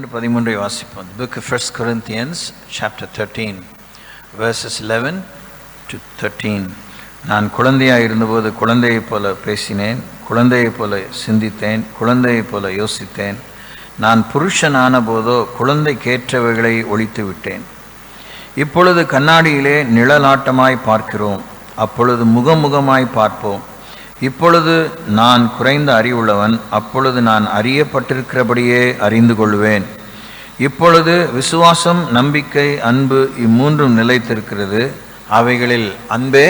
13 வாசிப்போம். The book of 1 Corinthians chapter 13 verses 11 to 13. நான் குழந்தையாக இருந்தபோது குழந்தையைப் போல பேசினேன், குழந்தையைப் போல சிந்தித்தேன், குழந்தையைப் போல யோசித்தேன். நான் புருஷனான போதோ குழந்தைக்கேற்றவைகளை ஒழித்து விட்டேன். இப்பொழுது கண்ணாடியிலே நிழலாட்டமாய் பார்க்கிறோம், அப்பொழுது முகமுகமாய் பார்ப்போம். இப்பொழுது நான் குறைந்த அறிவுள்ளவன், அப்பொழுது நான் அறியப்பட்டிருக்கிறபடியே அறிந்து கொள்வேன். இப்பொழுது விசுவாசம், நம்பிக்கை, அன்பு இம்மூன்றும் நிலைத்திருக்கிறது, அவைகளில் அன்பே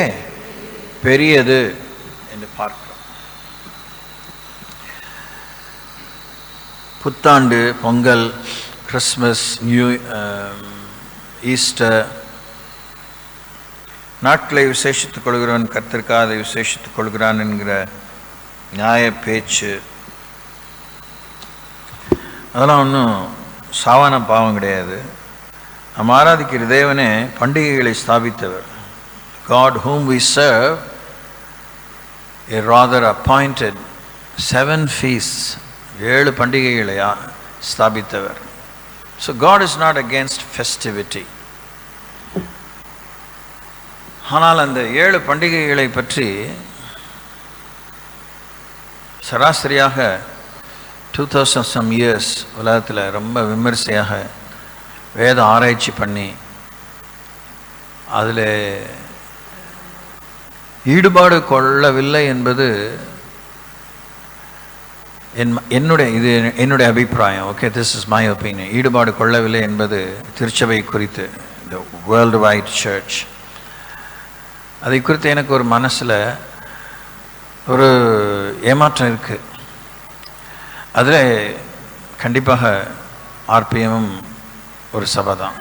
பெரியது என்று பார்க்கிறோம். புத்தாண்டு, பொங்கல், கிறிஸ்மஸ், ஈஸ்டர் நாட்களை விசேஷித்துக் கொள்கிறவன் கர்த்தருக்காக அதை விசேஷித்துக் கொள்கிறான் என்கிற நியாய பேச்சு, அதெல்லாம் ஒன்றும் சாவான பாவம் கிடையாது. நம்ம ஆராதிக்கிற தேவனே பண்டிகைகளை ஸ்தாபித்தவர். God whom we serve a rather appointed 7 feasts, 7 பண்டிகைகளை ஸ்தாபித்தவர். So God is not against festivity. ஆனால் அந்த 7 பண்டிகைகளை பற்றி சராசரியாக 2000 some years உலகத்தில் ரொம்ப விமர்சையாக வேத ஆராய்ச்சி பண்ணி அதில் ஈடுபாடு கொள்ளவில்லை என்பது என்னுடைய அபிப்பிராயம். Okay, this is my opinion. ஈடுபாடு கொள்ளவில்லை என்பது திருச்சபை குறித்து, த வேர்ல்டு வைட் சர்ச், அதை குறித்து எனக்கு ஒரு மனசில் ஒரு ஏமாற்றம் இருக்குது. அதில் கண்டிப்பாக ஆர்பிஎம்மும் ஒரு சபை தான்.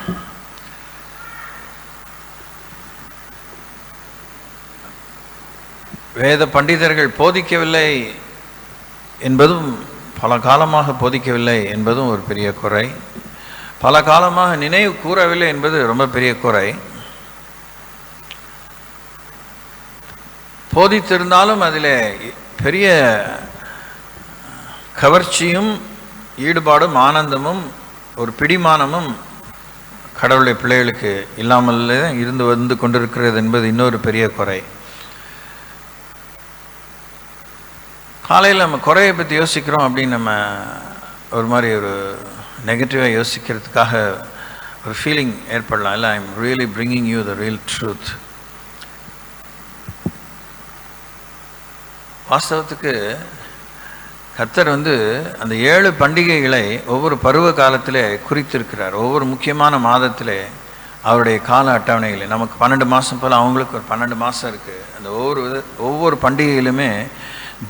வேத பண்டிதர்கள் போதிக்கவில்லை என்பதும், பல காலமாக போதிக்கவில்லை என்பதும் ஒரு பெரிய குறை. பல காலமாக நினைவு கூறவில்லை என்பது ரொம்ப பெரிய குறை. போதித்திருந்தாலும் அதில் பெரிய கவர்ச்சியும் ஈடுபாடும் ஆனந்தமும் ஒரு பிடிமானமும் கடவுளுடைய பிள்ளைகளுக்கு இல்லாமல் இருந்து வந்து கொண்டிருக்கிறது என்பது இன்னொரு பெரிய குறை. காலையில் நம்ம குறையை பற்றி யோசிக்கிறோம் அப்படின்னு நம்ம ஒரு மாதிரி ஒரு நெகட்டிவாக யோசிக்கிறதுக்காக ஒரு ஃபீலிங் ஏற்படலாம். இல்லை, I am really bringing you the real truth. வாஸ்தவத்துக்கு கர்த்தர் அந்த 7 பண்டிகைகளை ஒவ்வொரு பருவ காலத்திலே குறித்திருக்கிறார். ஒவ்வொரு முக்கியமான மாதத்திலே அவருடைய கால அட்டவணைகளை, நமக்கு 12 மாதம் போல் அவங்களுக்கு ஒரு 12 மாதம் இருக்குது. அந்த ஒவ்வொரு பண்டிகையிலுமே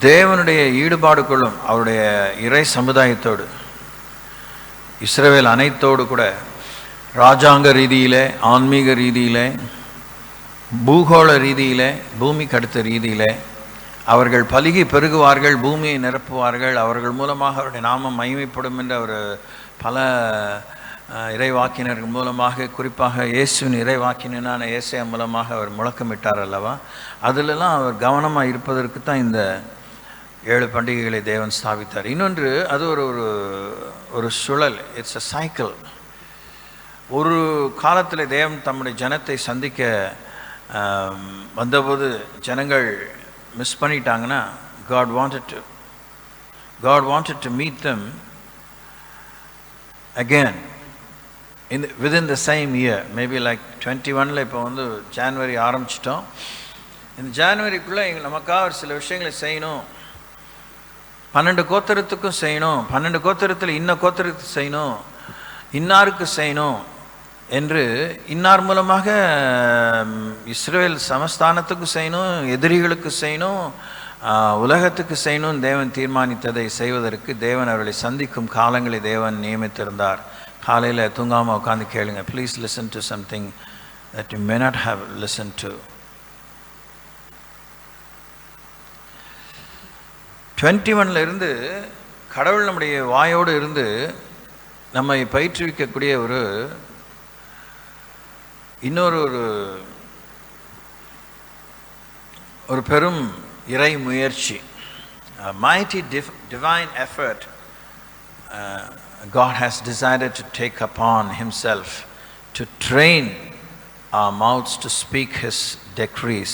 தேவனுடைய ஈடுபாடு கொள்ளும் அவருடைய இறை சமுதாயத்தோடு, இஸ்ரவேல் அனைத்தோடு கூட ராஜாங்க ரீதியிலே, ஆன்மீக ரீதியிலே, பூகோள ரீதியிலே, பூமிக்கு அடுத்த ரீதியிலே அவர்கள் பலுகி பெருகுவார்கள், பூமியை நிரப்புவார்கள், அவர்கள் மூலமாக அவருடைய நாமம் மகிமைப்படும் என்ற ஒரு பல இறைவாக்கினர்கள் மூலமாக, குறிப்பாக இயேசுவின் இறைவாக்கினரான ஏசாயா மூலமாக அவர் முழக்கமிட்டார் அல்லவா. அதிலெல்லாம் அவர் கவனமாக இருப்பதற்கு தான் இந்த 7 பண்டிகைகளை தேவன் ஸ்தாபித்தார். இன்னொன்று, அது ஒரு சுழல், இட்ஸ் அ சைக்கிள். ஒரு காலத்தில் தேவன் தம்முடைய ஜனத்தை சந்திக்க வந்தபோது ஜனங்கள் மிஸ் பண்ணிட்டாங்கன்னா, God wanted to meet them again within the same year, maybe like 21. இப்போ ஜான்வரி ஆரம்பிச்சிட்டோம். இந்த ஜான்வரிக்குள்ளே நமக்காக ஒரு சில விஷயங்களை செய்யணும். 12 கோத்திரத்துக்கும் செய்யணும், 12 கோத்திரத்தில் இன்ன கோத்திரத்துக்கு செய்யணும், இன்னாருக்கு செய்யணும் என்று இன்னார் மூலமாக இஸ்ரவேல் சமஸ்தானத்துக்கு செய்யணும், எதிரிகளுக்கு செய்யணும், உலகத்துக்கு செய்யணும். தேவன் தீர்மானித்ததை செய்வதற்கு தேவன் அவர்களை சந்திக்கும் காலங்களை தேவன் நியமித்திருந்தார். காலையில் தூங்காமல் உட்காந்து கேளுங்க. Please listen to something that you may not have listened to. 21 இருந்து கடவுள் நம்முடைய வாயோடு இருந்து நம்மை பயிற்றுவிக்கக்கூடிய ஒரு பெரும் இறை முயற்சி, mighty divine effort God has decided to take upon himself to train our mouths to speak his decrees.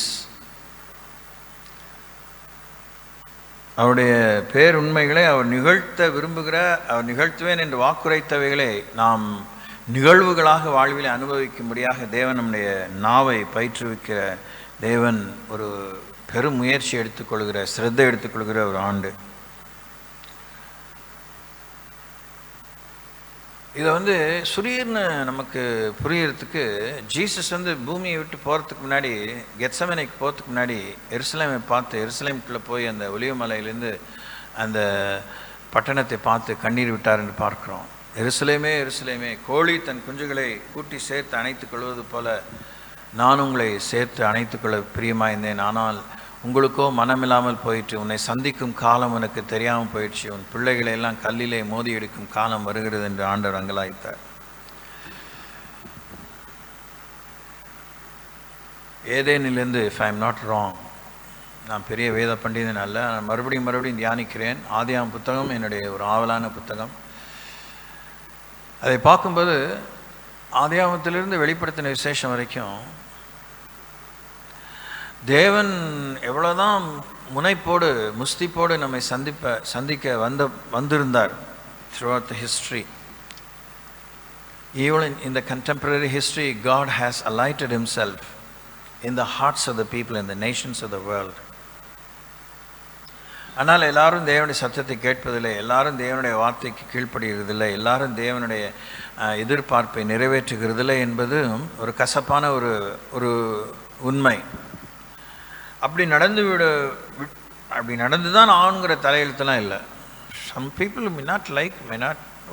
அவருடைய பேருண்மைகளை அவர் நிகழ்த்த விரும்புகிற, அவர் நிகழ்த்துவேன் என்று வாக்குரைத்தவைகளை நாம் நிகழ்வுகளாக வாழ்வில் அனுபவிக்கும்படியாக தேவன் நம்முடைய நாவை பயிற்றுவிக்கிற தேவன் ஒரு பெரும் முயற்சி எடுத்துக்கொள்கிற, சிரத்தை எடுத்துக்கொள்கிற ஒரு ஆண்டு. இதை சுரீர்னு நமக்கு புரியறதுக்கு, ஜீசஸ் பூமியை விட்டு போகிறதுக்கு முன்னாடி, கெத்சமனைக்கு போகிறதுக்கு முன்னாடி எருசலேமை பார்த்து, எருசலேமுக்குள்ளே போய் அந்த ஒலிவ மலையிலேருந்து அந்த பட்டணத்தை பார்த்து கண்ணீர் விட்டார் என்று பார்க்குறோம். எருசலேமே எருசலேமே, கோழி தன் குஞ்சுகளை கூட்டி சேர்த்து அணைத்துக் கொள்வது போல நான் உங்களை சேர்த்து அணைத்துக்கொள்ள பிரியமாயிருந்தேன். ஆனால் உங்களுக்கோ மனமில்லாமல் போயிற்று. உன்னை சந்திக்கும் காலம் உனக்கு தெரியாமல் போயிடுச்சு. உன் பிள்ளைகளை எல்லாம் கல்லிலே மோதி எடுக்கும் காலம் வருகிறது என்று ஆண்டவர் அங்கலாய்த்தார். ஏதேனிலிருந்து, if I am not wrong, நான் பெரிய வேத பண்டிதன் அல்ல, நான் மறுபடியும் தியானிக்கிறேன். ஆதியாகமம் புத்தகம் என்னுடைய ஒரு ஆவலான புத்தகம். அதை பார்க்கும்போது ஆதியாகமத்திலிருந்து வெளிப்படுத்தின விசேஷம் வரைக்கும் தேவன் எவ்வளோதான் முனைப்போடு முஸ்திப்போடு நம்மை சந்திக்க வந்திருந்தார் throughout the history. Even in the contemporary history, God has alighted himself in the hearts of the people, in the nations of the world. ஆனால் எல்லாரும் தேவனுடைய சத்தத்தை கேட்பதில்லை, எல்லாரும் தேவனுடைய வார்த்தைக்கு கீழ்ப்படுகிறதில்லை, எல்லாரும் தேவனுடைய எதிர்பார்ப்பை நிறைவேற்றுகிறதில்லை என்பது ஒரு கசப்பான ஒரு உண்மை. அப்படி நடந்து தான் ஆணுங்கிற தலையெழுத்தெல்லாம் இல்லை. Some people may not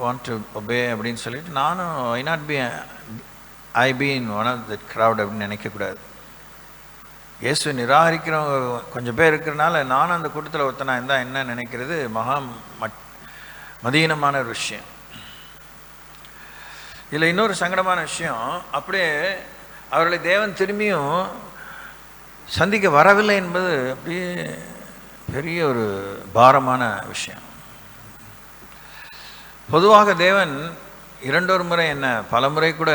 want to obey அப்படின்னு சொல்லிட்டு, நானும் I be in one of the crowd அப்படின்னு நினைக்கக்கூடாது. இயேசுவை நிராகரிக்கிறவங்க கொஞ்சம் பேர் இருக்கிறனால நானும் அந்த கூட்டத்தில் ஒருத்தனா இருந்தால் என்ன நினைக்கிறது மதீனமான ஒரு விஷயம். இதில் இன்னொரு சங்கடமான விஷயம், அப்படியே அவர்களை தேவன் திரும்பியும் சந்திக்க வரவில்லை என்பது அப்படியே பெரிய ஒரு பாரமான விஷயம். பொதுவாக தேவன் இரண்டொரு முறை என்ன பல முறை கூட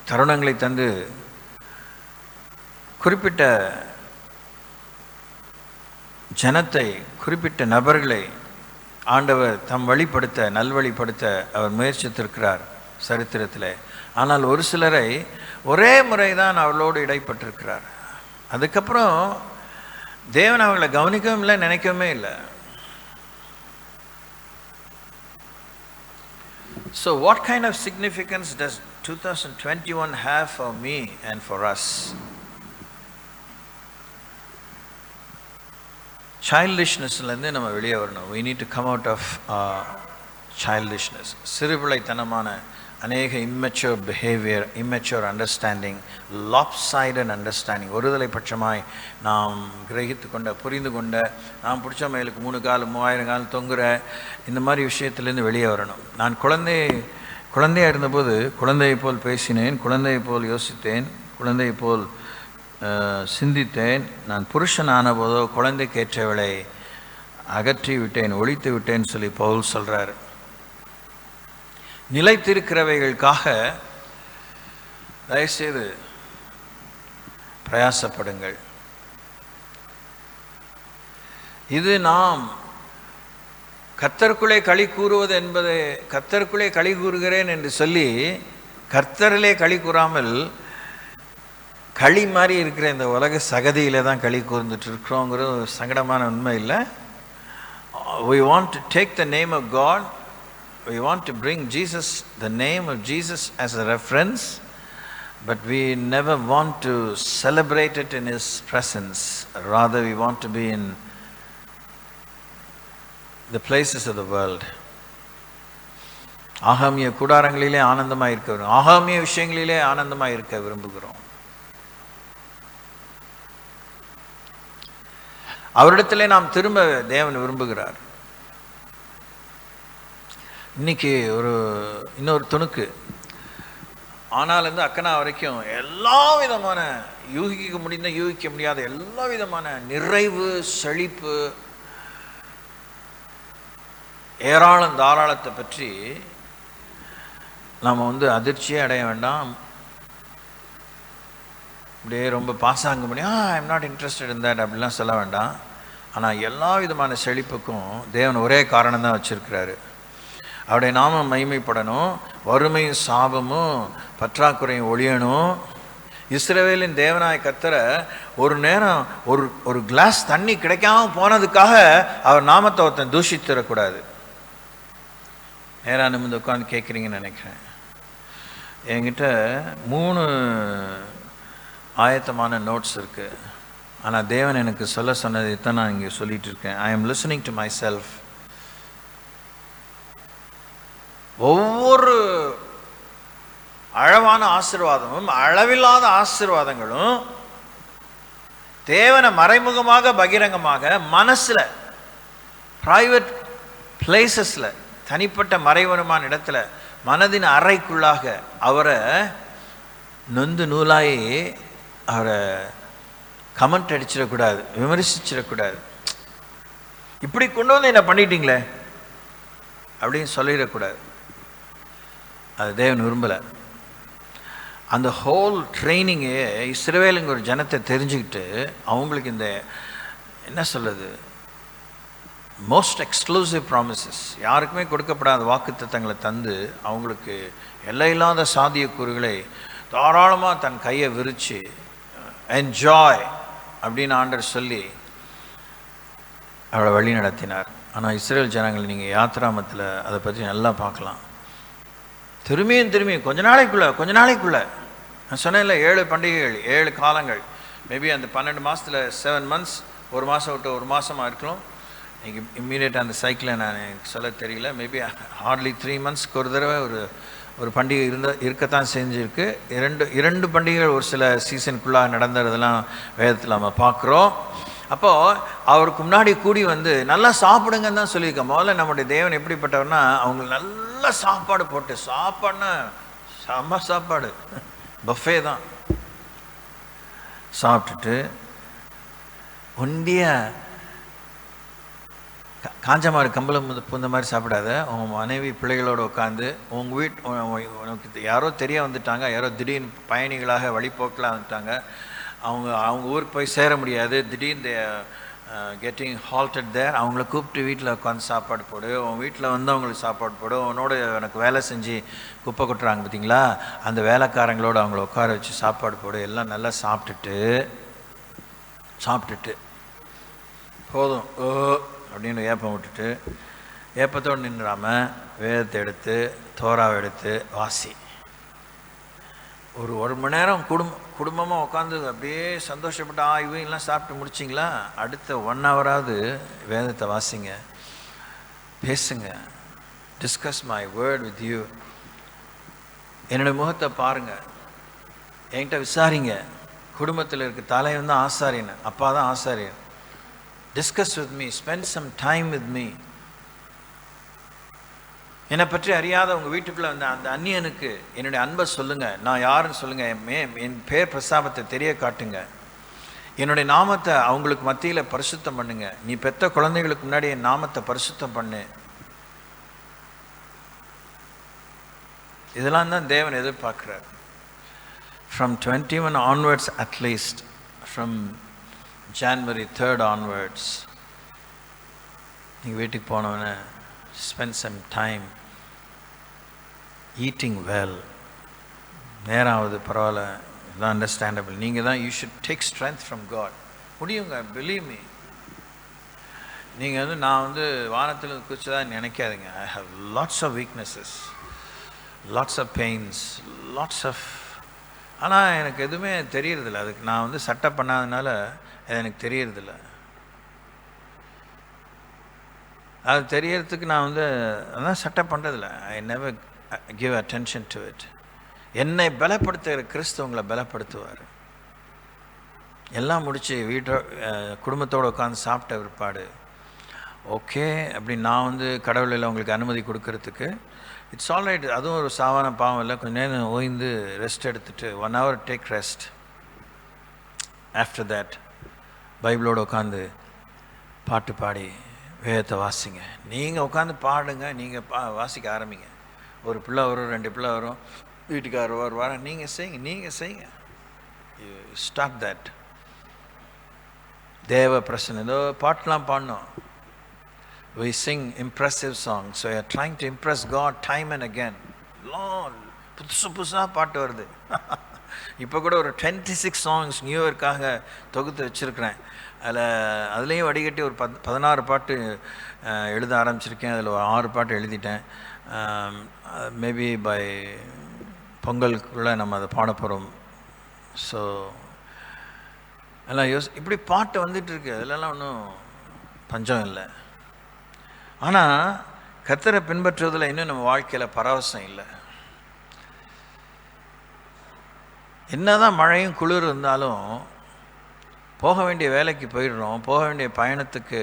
தருணங்களை தந்து குறிப்பிட்ட ஜனத்தை, குறிப்பிட்ட நபர்களை ஆண்டவர் தம் வழிப்படுத்த, நல்வழிப்படுத்த அவர் முயற்சித்திருக்கிறார் சரித்திரத்தில். ஆனால் ஒரு சிலரை ஒரே முறை தான் அவர்களோடு இடைப்பட்டிருக்கிறார். அதுக்கப்புறம் தேவன் அவங்களை கவனிக்கவும் இல்லை, நினைக்கவுமே இல்லை. So what kind of significance does 2021 have for me and for us? Childishnessலேருந்து நம்ம வெளியே வரணும். We need to come out of childishness. சிறுபிள்ளைத்தனமான அநேக immature behavior, immature understanding, lopsided understanding, ஒருதலை பட்சமாய் நாம் கிரகித்து கொண்ட, புரிந்து கொண்ட, நாம் பிடிச்ச மயிலுக்கு 3 கால் 3000 கால் தொங்குற இந்த மாதிரி விஷயத்துலேருந்து வெளியே வரணும். நான் குழந்தையாக இருந்தபோது குழந்தையை போல் பேசினேன், குழந்தையை போல் யோசித்தேன், குழந்தையை போல் சிந்தித்தேன். நான் புருஷன் ஆனபோதோ குழந்தைக்கேற்றவளை அகற்றி விட்டேன், ஒழித்து விட்டேன்னு சொல்லி பவுல் சொல்கிறார். நிலைத்திருக்கிறவைகளுக்காக தயவுசெய்து பிரயாசப்படுங்கள். இது நாம் கர்த்தருக்குள்ளே களி கூறுவது என்பதை, கர்த்தருக்குள்ளே களி கூறுகிறேன் என்று சொல்லி கர்த்தரிலே களி கூறாமல் களி மாதிரி இருக்கிற இந்த உலக சகதியிலே தான் களி கூர்ந்துட்டு இருக்கிறோங்கிற ஒரு சங்கடமான உண்மை இல்லை. We want to take the name of God, we want to bring Jesus, the name of Jesus as a reference, but we never want to celebrate it in His presence. Rather, we want to be in the places of the world. ஆகாமிய கூடாரங்களிலே ஆனந்தமாக இருக்க விரும்புகிறோம், ஆகாமிய விஷயங்களிலே ஆனந்தமாக இருக்க விரும்புகிறோம். அவரிடத்திலே நாம் திரும்ப தேவன் விரும்புகிறார். இன்னைக்கு இன்னொரு துணுக்கு, ஆனாலேருந்து அக்கனா வரைக்கும் எல்லா விதமான யூகிக்க முடியாத எல்லா விதமான நிறைவு, செழிப்பு, ஏராளம் தாராளத்தை பற்றி நாம் வந்து அதிர்ச்சியே அடைய வேண்டாம். அப்படியே ரொம்ப பாசாங்க பண்ணி I'm not interested in that அப்படிலாம் சொல்ல வேண்டாம். ஆனால் எல்லா விதமான செழிப்புக்கும் தேவன் ஒரே காரணம் தான் வச்சுருக்கிறாரு. அவருடைய நாமம் மகிமைப்படணும், வறுமையும் சாபமும் பற்றாக்குறையும் ஒழியணும். இஸ்ரவேலின் தேவனாய் கர்த்தரை ஒரு நேரம் ஒரு கிளாஸ் தண்ணி கிடைக்காம போனதுக்காக அவர் நாமத்தை ஒருத்தன் தூஷித்திடக்கூடாது. நேராக நிமிர்ந்து உட்காந்து கேட்குறீங்கன்னு நினைக்கிறேன். என்கிட்ட 3 ஆயத்தமான நோட்ஸ் இருக்குது. ஆனால் தேவன் எனக்கு சொல்ல சொன்னதை தான் நான் இங்கே சொல்லிகிட்டு இருக்கேன். I am listening to my self. ஒவ்வொரு அழகான ஆசீர்வாதமும் அளவில்லாத ஆசீர்வாதங்களும் தேவனை மறைமுகமாக பகிரங்கமாக மனசில் பிரைவேட் பிளேசஸில் தனிப்பட்ட மறைவனமான இடத்துல மனதின் அறைக்குள்ளாக அவரை நொந்து நூலாகி அவரை கமெண்ட் அடிச்சிடக்கூடாது, விமர்சிச்சிடக்கூடாது. இப்படி கொண்டு வந்து என்ன பண்ணிட்டீங்களே அப்படின்னு சொல்லிடக்கூடாது. அது தேவன் விரும்பலை. அந்த ஹோல் ட்ரைனிங்கே இஸ்ரவேலுங்க ஒரு ஜனத்தை தெரிஞ்சுக்கிட்டு அவங்களுக்கு இந்த என்ன சொல்லுது மோஸ்ட் எக்ஸ்க்ளூசிவ் ப்ராமிசஸ், யாருக்குமே கொடுக்கப்படாத வாக்குத்தத்தங்களை தந்து அவங்களுக்கு எல்லையில்லாத சாத்தியக்கூறுகளை தாராளமாக தன் கையை விரித்து என்ஜாய் அப்படின்னு ஆண்டவர் சொல்லி அவளை வழி நடத்தினார். ஆனால் இஸ்ரேல் ஜனங்கள் நீங்கள் யாத்ராமத்தில் அதை பற்றி நல்லா பார்க்கலாம். திரும்பியும் கொஞ்ச நாளைக்குள்ளே நான் சொன்னேன்ல 7 பண்டிகைகள் 7 காலங்கள், மேபி அந்த 12 மாதத்தில் 7 months, ஒரு மாதம் விட்டு ஒரு மாதமாக இருக்கலாம். நீங்கள் இம்மீடியட்டாக அந்த சைக்கிளை நான் எனக்கு சொல்ல தெரியல. மேபி ஹார்ட்லி 3 monthsக்கு ஒரு தடவை ஒரு பண்டிகை இருக்கத்தான் செஞ்சுருக்கு. 2 பண்டிகைகள் ஒரு சில சீசனுக்குள்ளாக நடந்ததெல்லாம் வேதத்தில் நம்ம பார்க்குறோம். அப்போது அவருக்கு முன்னாடி கூடி வந்து நல்லா சாப்பிடுங்கன்னு தான் சொல்லியிருக்கேன். முதல்ல நம்முடைய தேவன் எப்படிப்பட்டவர்னா அவங்களுக்கு நல்லா சாப்பாடு போட்டு, சாப்பாடுனா செம்ம சாப்பாடு, பஃபே தான். சாப்பிட்டுட்டு ஒண்டிய காஞ்ச மாதிரி கம்பளம் பூந்த மாதிரி சாப்பிடாத, உங்கள் மனைவி பிள்ளைகளோடு உட்காந்து உங்கள் உனக்கு யாரோ தெரிய வந்துட்டாங்க, யாரோ திடீர்னு பயணிகளாக வழிபோக்கலாக வந்துட்டாங்க, அவங்க ஊருக்கு போய் சேர முடியாது, திடீர்னு கெட்டிங் ஹால்டட் தேர், அவங்கள கூப்பிட்டு வீட்டில் உட்காந்து சாப்பாடு போடு, உன் வீட்டில் வந்து அவங்களுக்கு சாப்பாடு போடு, உன்னோட எனக்கு வேலை செஞ்சு குப்பை கொட்டுறாங்க பார்த்தீங்களா, அந்த வேலைக்காரங்களோடு அவங்கள உட்கார வச்சு சாப்பாடு போடு, எல்லாம் நல்லா சாப்பிட்டுட்டு போதும் அப்படின்னு ஏப்பம் விட்டுட்டு, ஏப்பத்தோடு நின்றாமல் வேதத்தை எடுத்து தோராவை எடுத்து வாசி. ஒரு மணி நேரம் குடும்பமாக உட்காந்து அப்படியே சந்தோஷப்பட்டு இவங்கெல்லாம் சாப்பிட்டு முடிச்சிங்களா, அடுத்த 1 hour வேதத்தை வாசிங்க, பேசுங்க, discuss my word with you. என்னுடைய முகத்தை பாருங்கள், என்கிட்ட விசாரிங்க. குடும்பத்தில் இருக்க தலைவன் தான் ஆசாரியன், அப்பா தான் ஆசாரியன். Discuss with me, spend some time with me. என்னை பற்றி அறியாத உங்கள் வீட்டுக்குள்ளே வந்த அந்த அந்நியனுக்கு என்னுடைய அன்பை சொல்லுங்கள், நான் யாருன்னு சொல்லுங்கள், என் பேர் பிரஸ்தாபத்தை தெரிய காட்டுங்க, என்னுடைய நாமத்தை அவங்களுக்கு மத்தியில் பரிசுத்தம் பண்ணுங்க, நீ பெற்ற குழந்தைகளுக்கு முன்னாடி என் நாமத்தை பரிசுத்தம் பண்ணு. இதெல்லாம் தான் தேவன் எதிர்பார்க்குறார். From 21 onwards, at least from January 3rd onwards, நீங்கள் வீட்டுக்கு போனவொடனே spend some time eating well. நேரம் ஆகுது, பரவாயில்ல, இதுதான் அண்டர்ஸ்டாண்டபிள். நீங்கள் தான் you should take strength from God. முடியுங்க, பிலீவ் மீ. நீங்கள் வந்து நான் வந்து வானத்தில் குதிச்சதாக நினைக்காதீங்க. I have lots of weaknesses, lots of pains, lots of, ஆனால் எனக்கு எதுவுமே தெரியறதில்ல. அதுக்கு நான் வந்து சட்டை பண்ணாதனால அது எனக்கு தெரியறதில்ல. அது தெரியறதுக்கு நான் வந்து அதான் சட்டை பண்ணுறதில்ல. I never give attention to it. என்னை பலப்படுத்துகிற கிறிஸ்து உங்களை பலப்படுத்துவார். எல்லாம் முடித்து குடும்பத்தோடு உட்காந்து சாப்பிட்ட பிற்பாடு ஓகே அப்படி நான் வந்து கடவுளில் உங்களுக்கு அனுமதி கொடுக்கறதுக்கு இட்ஸ் ஆல் ரைட். அதுவும் ஒரு சாவான பாவம் இல்லை. கொஞ்சம் நேரம் ஓய்ந்து ரெஸ்ட் எடுத்துகிட்டு 1 hour take rest. After that பைபிளோடு உட்காந்து பாட்டு பாடி வேதத்தை வாசிங்க. நீங்கள் உட்காந்து பாடுங்க, நீங்கள் வாசிக்க ஆரம்பிங்க. ஒரு பிள்ளை வரும், 2 பிள்ளை வரும், வீட்டுக்காரர் வருவார், நீங்கள் செய்யுங்க. Start that. தேவ பிரசன்னம். ஏதோ பாட்டெலாம் பாடணும். We sing impressive songs. So we are trying to impress God time and again. Lord, புதுசாக பாட்டு வருது. இப்போ கூட ஒரு 26 சாங்ஸ் நியூ இயர்க்காக தொகுத்து வச்சுருக்கிறேன். அதுலேயும் வடிகட்டி ஒரு 16 பாட்டு எழுத ஆரம்பிச்சிருக்கேன். அதில் ஒரு 6 பாட்டு எழுதிட்டேன். மேபி பை பொங்கலுக்குள்ளே நம்ம அதை பாட போகிறோம். ஸோ எல்லாம் இப்படி பாட்டு வந்துட்டுருக்கு. அதிலெல்லாம் ஒன்றும் பஞ்சம் இல்லை. ஆனால் கர்த்தரை பின்பற்றுவதில் இன்னும் நம்ம வாழ்க்கையில் பரவசம் இல்லை. என்னதான் மழையும் குளிர் இருந்தாலும் போக வேண்டிய வேலைக்கு போயிடுறோம், போக வேண்டிய பயணத்துக்கு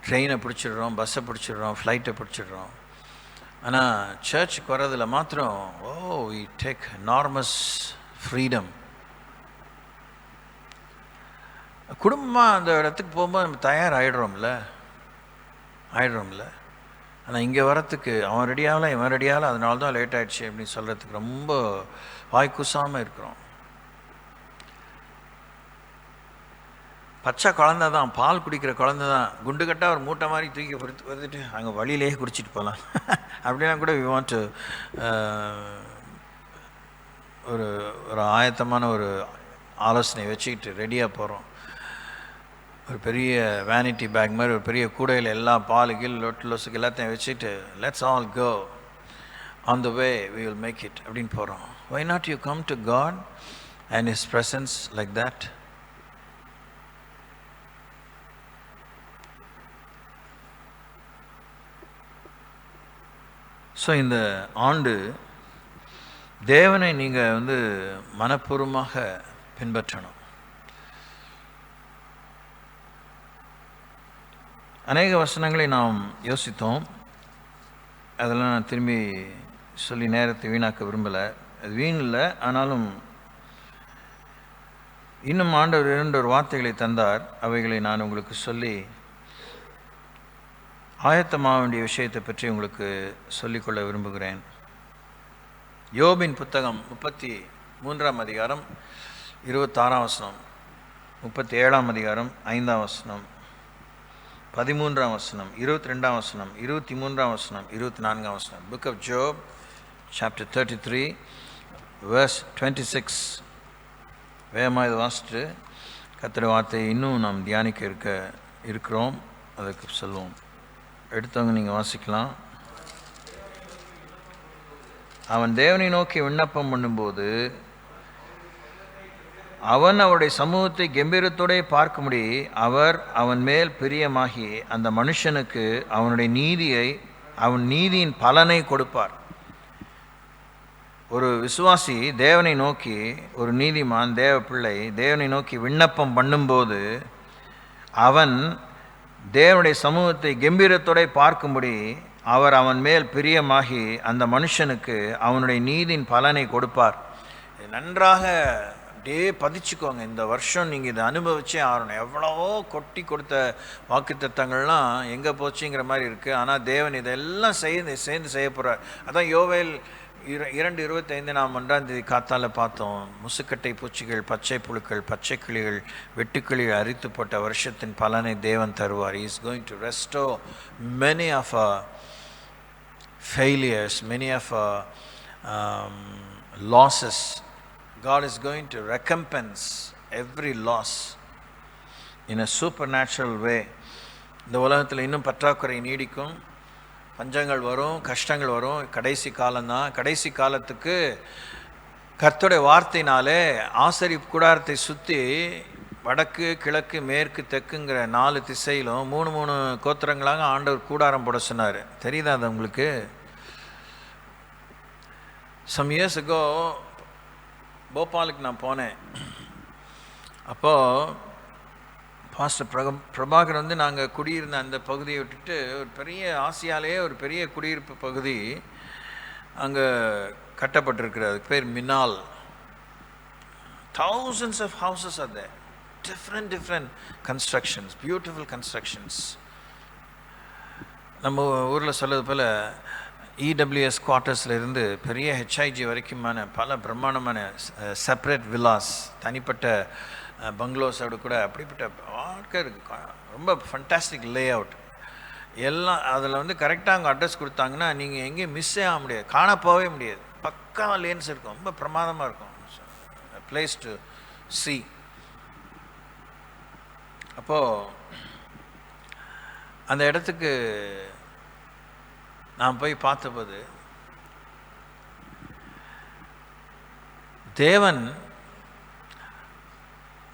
ட்ரெயினை பிடிச்சிடுறோம், பஸ்ஸை பிடிச்சிடுறோம், ஃப்ளைட்டை பிடிச்சிடுறோம். ஆனால் சர்ச்சுக்கு வர்றதில் மாத்திரம் we take enormous freedom. குடும்பமாக அந்த இடத்துக்கு போகும்போது நம்ம தயாராகிடுறோம்ல. ஆனால் இங்கே வரத்துக்கு அவன் ரெடியாகல, இவன் ரெடியாகல, அதனால தான் லேட் ஆகிடுச்சு அப்படின்னு சொல்கிறதுக்கு ரொம்ப வாய்க்குசாமல் இருக்கிறோம். பச்சை குழந்தை தான், பால் குடிக்கிற குழந்தை தான், குண்டு கட்டாக ஒரு மூட்டை மாதிரி தூக்கி வந்துட்டு அங்கே வழியிலேயே குடிச்சிட்டு போகலாம் அப்படின்னா கூட we want to ஒரு ஆயத்தமான ஒரு ஆலோசனை வச்சுக்கிட்டு ரெடியாக போகிறோம். ஒரு பெரிய வேனிட்டி பேக் மாதிரி ஒரு பெரிய கூடையில் எல்லா பால் கீழ் லொசுக்கு எல்லாத்தையும் வச்சுட்டு let's all go on the way we will make it அப்படின்னு போகிறோம். Why not you come to God and his presence like that? So இந்த ஆண்டு தேவனை நீங்கள் மனப்பூர்வமாக பின்பற்றணும். அநேக வசனங்களை நாம் யோசித்தோம். அதெல்லாம் நான் திரும்பி சொல்லி நேரத்தை வீணாக்க விரும்பலை. அது வீண் இல்லை. ஆனாலும் இன்னும் ஆண்டவர் 2 வார்த்தைகளை தந்தார். அவைகளை நான் உங்களுக்கு சொல்லி ஆயத்தமாக வேண்டிய விஷயத்தை பற்றி உங்களுக்கு சொல்லிக்கொள்ள விரும்புகிறேன். யோபின் புத்தகம் 33ஆம் அதிகாரம் 26ஆம் வசனம், 37ஆம் அதிகாரம் 5ஆம் வசனம், 13ஆம் வசனம், 22ஆம் வசனம், 23ஆம் வசனம், 24ஆம் வசனம். Book of Job, chapter 33, verse 26. வேகமாக இதை வாசிட்டு கர்த்தருடைய வார்த்தையை இன்னும் நாம் தியானிக்க இருக்கிறோம். அதுக்கு சொல்லுவோம். எடுத்தவங்க நீங்கள் வாசிக்கலாம். அவன் தேவனை நோக்கி விண்ணப்பம் பண்ணும்போது அவன் அவருடைய சமூகத்தை கம்பீரத்தோടെ பார்க்கும்படி அவர் அவன் மேல் பிரியமாகி அந்த மனுஷனுக்கு அவன் நீதியின் பலனை கொடுப்பார். ஒரு விசுவாசி தேவனை நோக்கி, ஒரு நீதிமான் தேவ பிள்ளை தேவனை நோக்கி விண்ணப்பம் பண்ணும்போது அவன் தேவனுடைய சமூகத்தை கம்பீரத்தோടെ பார்க்கும்படி அவர் அவன் மேல் பிரியமாகி அந்த மனுஷனுக்கு அவனுடைய நீதியின் பலனை கொடுப்பார். நன்றாக அப்படியே பதிச்சுக்கோங்க. இந்த வருஷம் நீங்கள் இதை அனுபவிச்சே ஆகணும். எவ்வளவோ கொட்டி கொடுத்த வாக்குத்தத்தங்கள்லாம் எங்கே போச்சுங்கிற மாதிரி இருக்குது. ஆனால் தேவன் இதெல்லாம் சேர்ந்து செய்ய போகிறார். அதான் யோவேல் 2:25 நாம் 1ஆம் தேதி காத்தால பார்த்தோம். முசுக்கட்டை பூச்சிகள், பச்சை புழுக்கள், பச்சை கிளிகள், வெட்டுக்கிளிகள் அரித்து போட்ட வருஷத்தின் பலனை தேவன் தருவார். He is going to restore many of our failures, many of our losses. God is going to recompense every loss in a supernatural way. இந்த உலகத்தில் இன்னும் பற்றாக்குறை நீடிக்கும், பஞ்சங்கள் வரும், கஷ்டங்கள் வரும். கடைசி காலம்தான். கடைசி காலத்துக்கு கர்த்தருடைய வார்த்தையினாலே ஆசரிப்பு கூடாரத்தை சுற்றி வடக்கு கிழக்கு மேற்கு தெற்குங்கிற 4 திசையிலும் 3 கோத்திரங்களாக ஆண்டவர் கூடாரம் போட சொன்னார். தெரியுதா அது உங்களுக்கு? சம் இயர்ஸ் ago போபாலுக்கு நான் போனேன். அப்போது பாஸ்டர் பிரபாகர் நாங்கள் குடியிருந்த அந்த பகுதியை விட்டுட்டு ஒரு பெரிய ஆசியாலேயே ஒரு பெரிய குடியிருப்பு பகுதி அங்கே கட்டப்பட்டிருக்கிறது. அதுக்கு பேர் Minal. thousands of houses are there. different constructions, beautiful constructions. நம்ம ஊரில் சொல்கிறது போல் இடபிள்யூஎஸ் குவார்ட்டர்ஸில் இருந்து பெரிய ஹெச்ஐஜி வரைக்குமான பல பிரம்மாண்டமான செப்பரேட் வில்லாஸ், தனிப்பட்ட பங்களோஸோடு கூட அப்படிப்பட்ட வாழ்க்கை இருக்குது. ரொம்ப ஃபண்டாஸ்டிக் லே அவுட் எல்லாம். அதில் வந்து கரெக்டாக அவங்க அட்ரஸ் கொடுத்தாங்கன்னா நீங்கள் எங்கேயும் மிஸ்ஸே ஆக முடியாது, காண போகவே முடியாது. பக்கா லேன்ஸ் இருக்கும், ரொம்ப பிரமாதமாக இருக்கும், பிளேஸ் டு சி. அப்போது அந்த இடத்துக்கு நான் போய் பார்த்தபோது தேவன்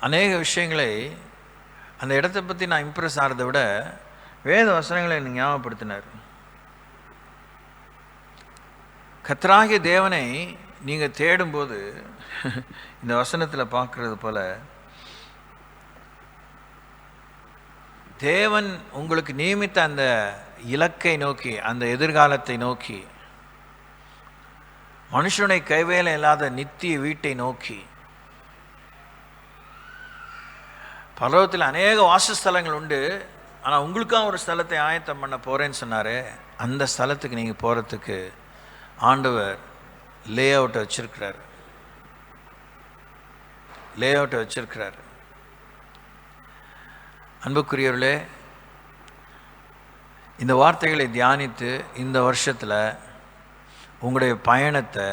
அநேக விஷயங்களை அந்த இடத்தை பற்றி நான் இம்ப்ரெஸ் ஆகிறத விட வேத வசனங்களை எனக்கு ஞாபகப்படுத்தினார். கர்த்தராகிய தேவனை நீங்கள் தேடும்போது இந்த வசனத்தில் பார்க்குறது போல தேவன் உங்களுக்கு நியமித்த அந்த இலக்கை நோக்கி, அந்த எதிர்காலத்தை நோக்கி, மனுஷனுடைய கைவேலை இல்லாத நித்திய வீட்டை நோக்கி, பரலோகத்தில் அநேக வாசஸ்தலங்கள் உண்டு, ஆனால் உங்களுக்காக ஒரு ஸ்தலத்தை ஆயத்தம் பண்ண போகிறேன்னு சொன்னார். அந்த ஸ்தலத்துக்கு நீங்கள் போகிறதுக்கு ஆண்டவர் லே அவுட்டை வச்சிருக்கிறார், லே அவுட்டை வச்சிருக்கிறார். அன்புக்குரியவர்களே, இந்த வார்த்தைகளை தியானித்து இந்த வருஷத்தில் உங்களுடைய பயணத்தை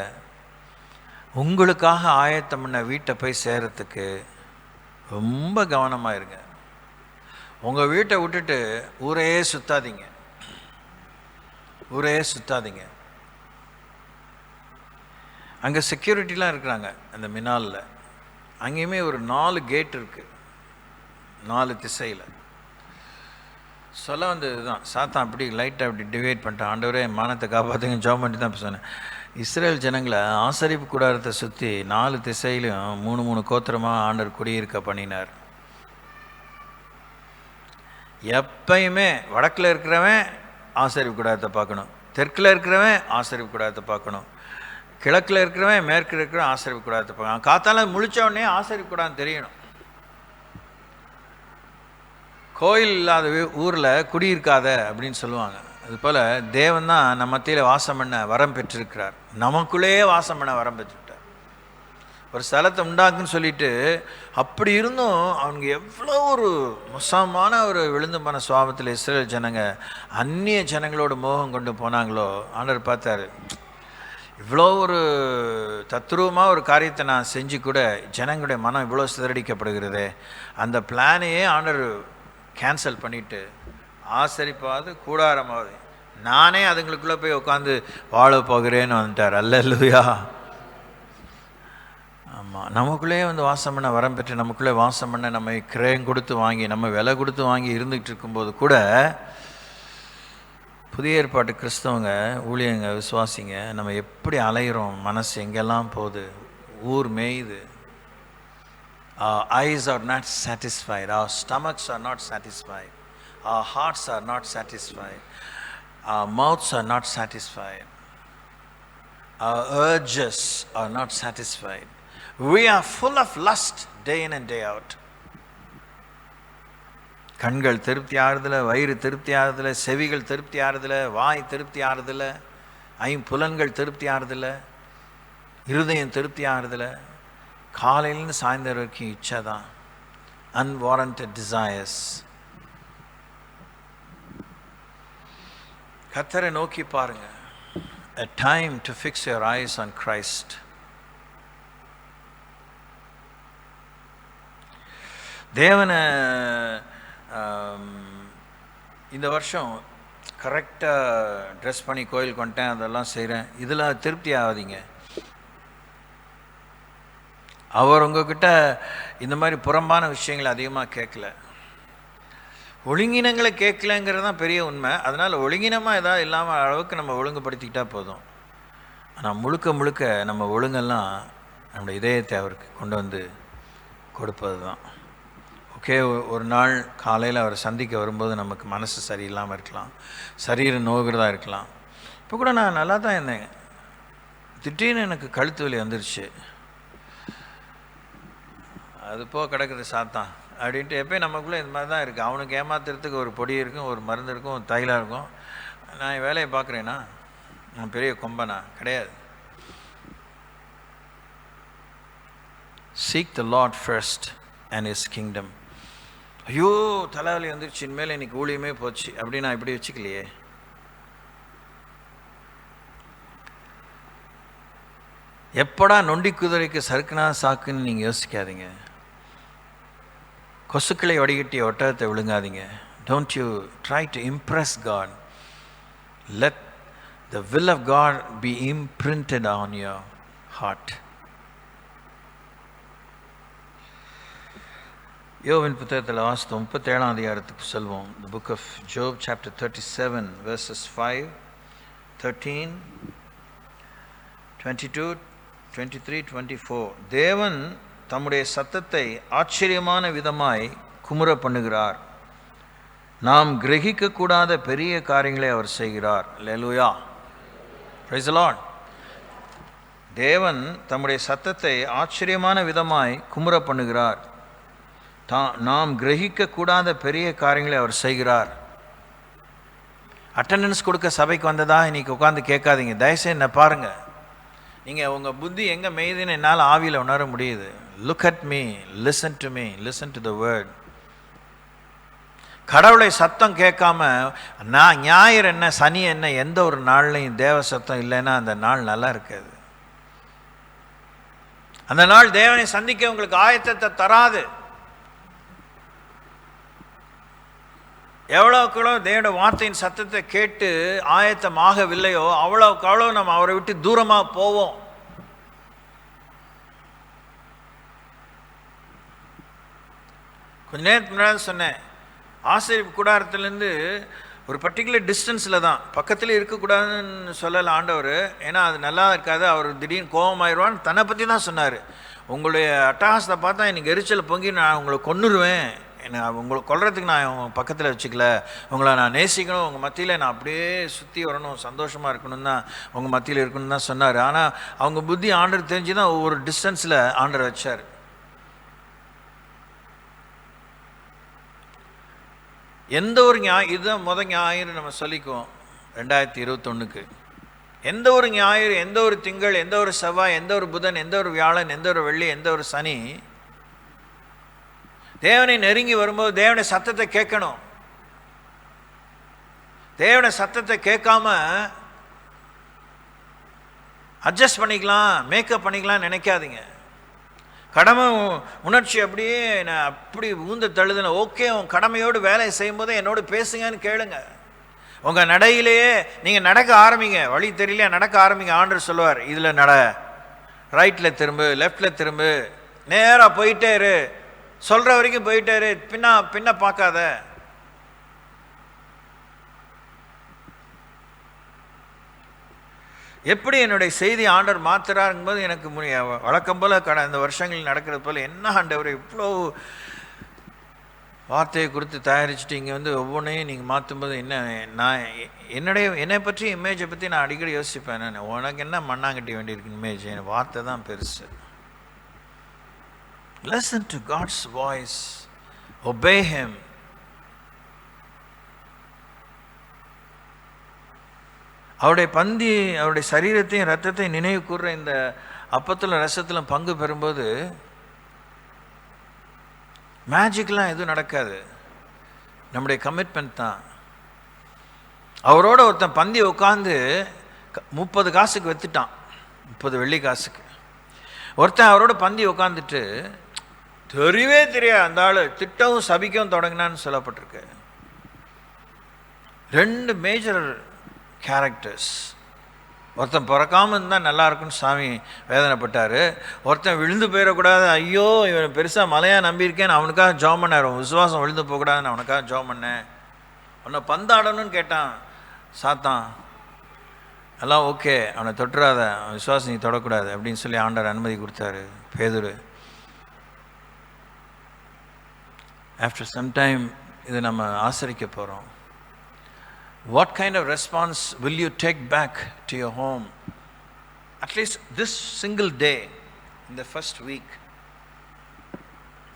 உங்களுக்காக ஆயத்தம் பண்ண வீட்டை போய் சேரத்துக்கு ரொம்ப கவனமாக இருங்க. உங்கள் வீட்டை விட்டுட்டு ஊரையே சுத்தாதீங்க, ஊரையே சுத்தாதீங்க. அங்கே செக்யூரிட்டிலாம் இருக்கிறாங்க அந்த மினாலில். அங்கேயுமே ஒரு 4 கேட் இருக்குது, 4 திசையில். சொல்ல வந்தது தான், சாத்தான் அப்படி லைட்டாக அப்படி டிவைட் பண்ணிட்டான். ஆண்டவரே மானத்தை காப்பாற்றுங்க ஜெபம் பண்ணி தான் சொன்னேன். இஸ்ரேல் ஜனங்களை ஆசரிப்பு கூடாரத்தை சுற்றி 4 திசையிலும் 3 கோத்திரமாக ஆண்டவர் குடியிருக்க பண்ணினார். எப்பயுமே வடக்கில் இருக்கிறவன் ஆசரிப்பு கூடாரத்தை பார்க்கணும், தெற்கில் இருக்கிறவன் ஆசரிப்பு கூடாரத்தை பார்க்கணும், கிழக்கில் இருக்கிறவன் மேற்கில் இருக்கிறவன் ஆசரிப்பு கூடாரத்தை பார்க்கணும். காத்தால முழிச்ச உடனே ஆசரிப்பு கூடாரம் தெரியணும். கோயில் இல்லாத ஊரில் குடியிருக்காத அப்படின்னு சொல்லுவாங்க. அதுபோல் தேவன் தான் நம்ம மத்தியில் வாசம் பண்ண வரம் பெற்றிருக்கிறார், நமக்குள்ளேயே வாசம் பண்ண வரம் பெற்றுட்டார். ஒரு ஸ்தலத்தை உண்டாக்குன்னு சொல்லிட்டு, அப்படி இருந்தும் அவங்க எவ்வளோ ஒரு மோசமான ஒரு விழுந்து போன சுவாபத்தில் இஸ்ரேல் ஜனங்க அந்நிய ஜனங்களோட மோகம் கொண்டு போனாங்களோ, ஆண்டவர் பார்த்தாரு, இவ்வளோ ஒரு தத்ரூபமாக ஒரு காரியத்தை நான் செஞ்சு கூட ஜனங்களுடைய மனம் இவ்வளோ சிதறடிக்கப்படுகிறதே, அந்த பிளானையே ஆண்டவர் கேன்சல் பண்ணிவிட்டு ஆசரிப்பாவது கூடாரமாவது நானே அதுங்களுக்குள்ளே போய் உட்காந்து வாழ போகிறேன்னு வந்துட்டார். அல்லேலூயா. ஆமாம், நமக்குள்ளேயே வந்து வாசம் பண்ண வரம் பெற்று நமக்குள்ளே வாசம் பண்ண நம்ம கிரயம் கொடுத்து வாங்கி நம்ம விலை கொடுத்து வாங்கி இருந்துகிட்டு இருக்கும்போது கூட புதிய ஏற்பாட்டு கிறிஸ்தவங்க, ஊழியங்க, விசுவாசிங்க நம்ம எப்படி அலைகிறோம், மனசு எங்கெல்லாம் போகுது, ஊர் மேயுது. Our eyes are not satisfied, our stomachs are not satisfied, our hearts are not satisfied, our mouths are not satisfied, our urges are not satisfied. We are full of lust day in and day out. கண்கள் திருப்தி ஆறுதில்லை, வயிறு திருப்தி ஆறுதில்லை, செவிகள் திருப்தி ஆறுதில்லை, வாய் திருப்தி ஆறுதில்லை, ஐம்புலன்கள் திருப்தி ஆறுதில்லை, இருதயம் திருப்தி ஆறுதில்லை. காலையிலேருந்து சாயந்தரம் வரைக்கும் இச்சை தான், அன்வாரண்டட் டிசையர்ஸ். கர்த்தரை நோக்கி பாருங்க. A time to fix your eyes on Christ. தேவனை இந்த வருஷம் கரெக்டாக ட்ரெஸ் பண்ணி கோயிலுக்கு வந்துட்டேன், அதெல்லாம் செய்கிறேன், இதில் திருப்தி ஆகாதீங்க. அவர் உங்ககிட்ட இந்த மாதிரி புறம்பான விஷயங்களை அதிகமாக கேட்கல, ஒழுங்கினங்களை கேட்கலங்கிறது தான் பெரிய உண்மை. அதனால் ஒழுங்கினமாக ஏதாவது இல்லாமல் அளவுக்கு நம்ம ஒழுங்குபடுத்திக்கிட்டா போதும். ஆனால் முழுக்க முழுக்க நம்ம ஒழுங்கெல்லாம் நம்முடைய இதயத்தை அவருக்கு கொண்டு வந்து கொடுப்பது தான். ஓகே, ஒரு நாள் காலையில் அவரை சந்திக்க வரும்போது நமக்கு மனசு சரியில்லாமல் இருக்கலாம், சரீரம் நோகிறதா இருக்கலாம். இப்போ கூட நான் நல்லா தான் இருந்தேன், திடீர்னு எனக்கு கழுத்து வலி வந்துருச்சு. அது போக கிடக்குது சாத்தான், அப்படின்ட்டு எப்போயும் நமக்குள்ளே இந்த மாதிரி தான் இருக்குது. அவனுக்கு ஏமாத்துறதுக்கு ஒரு பொடி இருக்கும், ஒரு மருந்து இருக்கும், ஒரு தைலம் இருக்கும். நான் என் வேலையை பார்க்குறேன்னா நான் பெரிய கொம்பனா கிடையாது. Seek the Lord first and His kingdom. ஐயோ தலைவலி வந்துருச்சு, இனிமேல் இன்னைக்கு ஊழியமே போச்சு அப்படி நான் இப்படி வச்சுக்கலையே. எப்படா நொண்டி குதிரைக்கு சறுக்குனா சாக்குன்னு நீங்கள் யோசிக்காதீங்க. கொசுக்களை வடிகட்டிய ஒட்டகத்தை விழுங்காதீங்க. Don't you try to impress God. Let the will of God be imprinted on your heart. யோபின் புத்தகத்தில் வாசித்தோம். 37ஆம் அதிகாரத்துக்கு செல்வோம். The book of Job chapter 37 verses 5, 13, 22, 23, 24. தேவன் தம்முடைய சத்தத்தை ஆச்சரியமான விதமாய் குமுற பண்ணுகிறார். நாம் கிரகிக்க கூடாத பெரிய காரியங்களை அவர் செய்கிறார். அல்லேலூயா, பிரைஸ் தி லார்ட். தேவன் தம்முடைய சத்தத்தை ஆச்சரியமான விதமாய் குமுற பண்ணுகிறார். நாம் கிரகிக்க கூடாத பெரிய காரியங்களை அவர் செய்கிறார். அட்டெண்டன்ஸ் கொடுக்க சபைக்கு வந்ததா இன்னைக்கு உட்காந்து கேட்காதீங்க. தயவுசெய்து என்ன பாருங்க. நீங்கள் உங்கள் புத்தி எங்கே மெய்துன்னு என்னால் ஆவியில் உணர முடியுது. Look at me, listen to me, listen to the word. கடவுளை சத்தம் கேட்காம நான் ஞாயிறு என்ன சனி என்ன எந்த ஒரு நாள்லையும் தேவ சத்தம் இல்லைன்னா அந்த நாள் நல்லா இருக்காது. அந்த நாள் தேவனை சந்திக்க உங்களுக்கு ஆயத்தத்தை தராது. எவ்வளோக்கு எவ்வளோ தேவனுடைய வார்த்தையின் சத்தத்தை கேட்டு ஆயத்தமாகவில்லையோ அவ்வளோக்கு அவ்வளோ நம்ம அவரை விட்டு தூரமாக போவோம். கொஞ்ச நேரத்துக்கு முன்னாடி சொன்னேன், ஆசரிப்பு கூடாரத்துலேருந்து ஒரு பர்டிகுலர் டிஸ்டன்ஸில் தான், பக்கத்தில் இருக்கக்கூடாதுன்னு சொல்லலை ஆண்டவர். ஏன்னா அது நல்லா இருக்காது, அவர் திடீர்னு கோபமாயிருவான்னு தன்னை பற்றி தான் சொன்னார். உங்களுடைய அட்டகாசத்தை பார்த்தா எனக்கு எரிச்சல் பொங்கி நான் உங்களை கொன்னுருவேன், உங்களை கொல்றதுக்கு நான் உங்கள் பக்கத்தில் வச்சுக்கல, உங்களை நான் நேசிக்கணும், உங்கள் மத்தியில் நான் அப்படியே சுற்றி வரணும், சந்தோஷமாக இருக்கணும் தான், உங்கள் மத்தியில் இருக்கணும்னு தான் சொன்னார். ஆனால் அவங்க புத்தி ஆண்டர் தெரிஞ்சு தான் ஒவ்வொரு டிஸ்டன்ஸில் ஆண்டர் வச்சார். எந்த ஒரு இதுதான் முதல் ஞாயிறு நம்ம சொல்லிக்குவோம் 2021க்கு. எந்த ஒரு ஞாயிறு, எந்த ஒரு திங்கள், எந்த ஒரு செவ்வாய், எந்த ஒரு புதன், எந்த ஒரு வியாழன், எந்த ஒரு வெள்ளி, எந்த ஒரு சனி, தேவனை நெருங்கி வரும்போது தேவனுடைய சத்தத்தை கேட்கணும். தேவனுடைய சத்தத்தை கேட்காம அட்ஜஸ்ட் பண்ணிக்கலாம், மேக்கப் பண்ணிக்கலாம் நினைக்காதீங்க. கடமை உணர்ச்சி அப்படியே நான் அப்படி ஊந்த தழுதுன, ஓகே உன் கடமையோடு வேலையை செய்யும்போது என்னோடு பேசுங்கன்னு கேளுங்க. உங்கள் நடையிலேயே நீங்கள் நடக்க ஆரம்பிங்க. வழி தெரியலையா நடக்க ஆரம்பிங்க. ஆண்டவர் சொல்லுவார், இதில் நட, ரைட்டில் திரும்பு, லெஃப்டில் திரும்பு, நேராக போயிட்டே இரு, சொல்கிற வரைக்கும் போயிட்டே இரு, பின்ன பார்க்காத. எப்படி என்னுடைய செய்தி ஆண்டவர் மாத்துறாருங்கும்போது எனக்கு வழக்கம் போல் இந்த வருஷங்கள் நடக்கிறது போல், என்ன ஆண்டவர் இவ்வளோ வார்த்தையை கொடுத்து தயாரிச்சுட்டு இங்கே வந்து ஒவ்வொன்றையும் நீங்கள் மாற்றும்போது என்ன, நான் என்னை பற்றி இமேஜை பற்றி நான் அடிக்கடி யோசிப்பேன். நான் உனக்கு என்ன மண்ணாங்கட்டி வேண்டியிருக்கு இமேஜ், என் வார்த்தை தான் பெருசு. Listen to God's voice, obey Him. அவருடைய பந்தி, அவருடைய சரீரத்தையும் ரத்தத்தையும் நினைவு கூறுற இந்த அப்பத்தில் ரசத்தில் பங்கு பெறும்போது மேஜிக்லாம் எதுவும் நடக்காது, நம்முடைய கமிட்மெண்ட் தான். அவரோட ஒருத்தன் பந்தி உட்காந்து 30 காசுக்கு வித்துட்டான், 30 வெள்ளி காசுக்கு. ஒருத்தன் அவரோட பந்தி உட்காந்துட்டு தெரியவே தெரியாது அந்த ஆள் திட்டவும் சபிக்கவும் தொடங்கினான்னு சொல்லப்பட்டிருக்கு. 2 மேஜர் கேரக்டர்ஸ். ஒருத்தன் பிறக்காமல் இருந்தால் நல்லா இருக்குன்னு சாமி வேதனைப்பட்டார். ஒருத்தன் விழுந்து போயிடக்கூடாது, ஐயோ இவன் பெருசாக மலையாக நம்பியிருக்கேன்னு அவனுக்காக ஜெபம் பண்ணார். விசுவாசம் விழுந்து போகக்கூடாதுன்னு அவனுக்காக ஜெபம் பண்ணேன். உன்னை பந்தாடணும்னு கேட்டான் சாத்தான். எல்லாம் ஓகே, அவனை தொட்டுறாத, அவன் விசுவாசம் நீ தொடக்கூடாது அப்படின்னு சொல்லி ஆண்டவர் அனுமதி கொடுத்தாரு. பேதுரு ஆஃப்டர் சம் டைம் இதை நம்ம ஆசரிக்க போகிறோம். What kind of response will you take back to your home? At least this single day in the first week.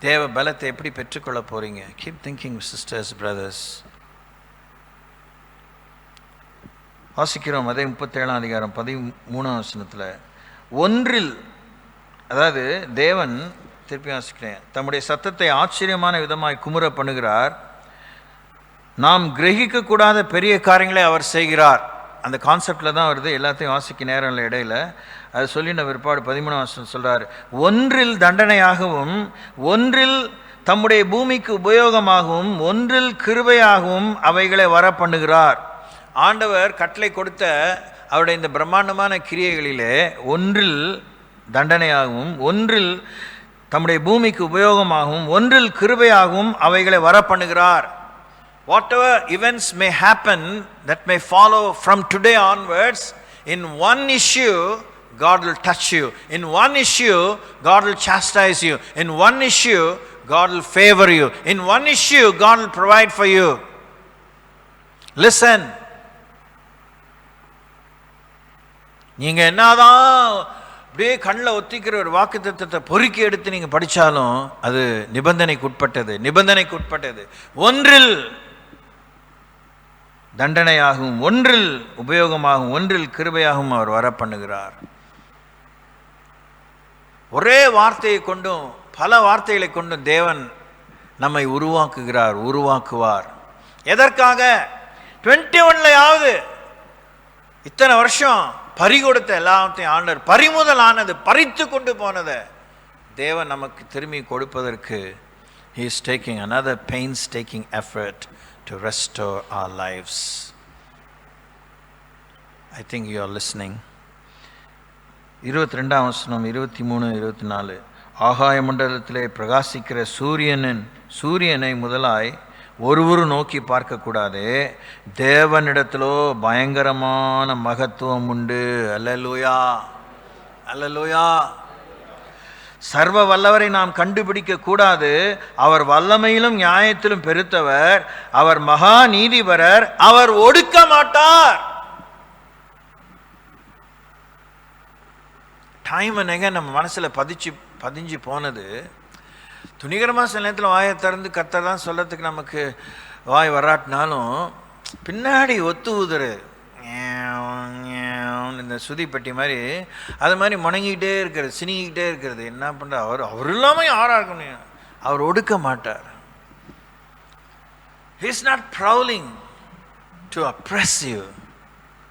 தேவ பலத்தை எப்படி பெற்றுக்கொள்ள போறீங்க? Keep thinking sisters, brothers. வாசிக்கிறோம் அதே 37ஆம் அதிகாரம் 13ஆம் வசனத்தில், ஒன்றில், அதாவது தேவன், திருப்பி வாசிக்கிறேன், தம்முடைய சத்தத்தை ஆச்சரியமான விதமாய் குமுற பண்ணுகிறார், நாம் கிரகிக்க கூடாத பெரிய காரியங்களை அவர் செய்கிறார். அந்த கான்செப்டில் தான் வருது. எல்லாத்தையும் வாசிக்க நேரம் இல்லை இடையில. அது சொல்லின பிற்பாடு 13ஆம் வசனம் சொல்கிறார், ஒன்றில் தண்டனையாகவும், ஒன்றில் தம்முடைய பூமிக்கு உபயோகமாகவும், ஒன்றில் கிருபையாகவும் அவைகளை வர பண்ணுகிறார். ஆண்டவர் கட்டளை கொடுத்த அவருடைய இந்த பிரம்மாண்டமான கிரியைகளிலே ஒன்றில் தண்டனையாகவும், ஒன்றில் தம்முடைய பூமிக்கு உபயோகமாகவும், ஒன்றில் கிருபையாகவும் அவைகளை வர பண்ணுகிறார். Whatever events may happen that may follow from today onwards, in one issue God will touch you. In one issue God will chastise you. In one issue God will favor you. In one issue God will provide for you. Listen. நீங்க என்னதான் அப்படியே கண்ணில் ஒத்திக்கிற ஒரு வாக்குத்தத்தத்தை பொறுக்கி எடுத்து நீங்க படிச்சாலும் அது நிபந்தனைக்குட்பட்டது. நிபந்தனைக்குட்பட்டது. ஒன்றில் தண்டனையாகவும், ஒன்றில் உபயோகமாகவும், ஒன்றில் கிருபையாகவும் அவர் வர பண்ணுகிறார். ஒரே வார்த்தையை கொண்டும் பல வார்த்தைகளை கொண்டும் தேவன் நம்மை உருவாக்குகிறார், உருவாக்குவார். எதற்காக? 21லையாவது இத்தனை வருஷம் பறிகொடுத்த எல்லாத்தையும் ஆண்டவர் பறிமுதல் ஆனது, பறித்து கொண்டு போனதை தேவன் நமக்கு திரும்பி கொடுப்பதற்கு he is taking another painstaking effort to restore our lives. I think you are listening. 22ஆம் வசனம் 23, 24, ஆகாய மண்டலத்திலே பிரகாசிக்கிற சூரியனை முதலாய் ஒருவரும் நோக்கி பார்க்கக்கூடாது, தேவனிடத்திலோ பயங்கரமான மகத்துவம் உண்டு. அல்லேலூயா, அல்லேலூயா. சர்வ வல்லவரை நாம் கண்டுபிடிக்க கூடாது. அவர் வல்லமையிலும் நியாயத்திலும் பெருத்தவர், அவர் மகா நீதிபரர், அவர் ஒடுக்க மாட்டார். டைம் என்னங்க நம்ம மனசுல பதிஞ்சு போனது. துணிகரமாக சில நேரத்தில் வாயை திறந்து கர்த்தர் தான் சொல்லத்துக்கு நமக்கு வாய் வராட்டினாலும் பின்னாடி ஒத்து ஊதுரு இந்த சுதிப்பட்டி மாதிரி, அது மாதிரி முணங்கிக்கிட்டே இருக்கிறது, சினிக்கிட்டே இருக்கிறது. என்ன பண்ணுற? அவர் இல்லாமல் யாராக இருக்க முடியும்? அவர் ஒடுக்க மாட்டார். He is not prowling to oppress you,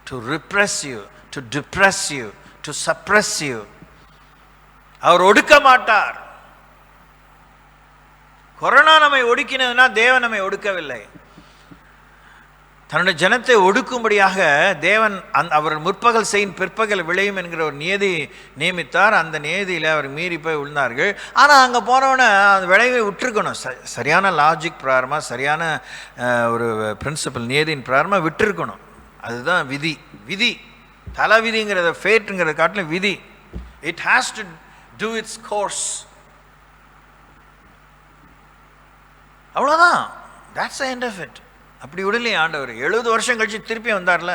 to repress you, to depress you, to suppress you. அவர் ஒடுக்க மாட்டார். கொரோனா நம்மை ஒடுக்கினதுன்னா தேவன் நம்மை ஒடுக்கவில்லை. தன்னுடைய ஜனத்தை ஒடுக்கும்படியாக தேவன் அவர் முற்பகல் செய்யும் பிற்பகல் விளையும் என்கிற ஒரு நியதி நியமித்தார். அந்த நியதியில் அவர் மீறி போய் விழுந்தார்கள். ஆனால் அங்கே போனவொடனே அந்த விளைவை விட்டுருக்கணும். சரியான லாஜிக் பிரகாரமாக, சரியான ஒரு பிரின்சிபல் நியதியின் பிரகாரமாக விட்டுருக்கணும். அதுதான் விதி. விதி தலை விதிங்கிறத ஃபேட்டுங்கிறத காட்டிலும் விதி. It has to do its course. அவ்வளோதான். That's the end of it. அப்படி விடலையே ஆண்டவர். 70 வருஷம் கழிச்சு திருப்பி வந்தார்ல,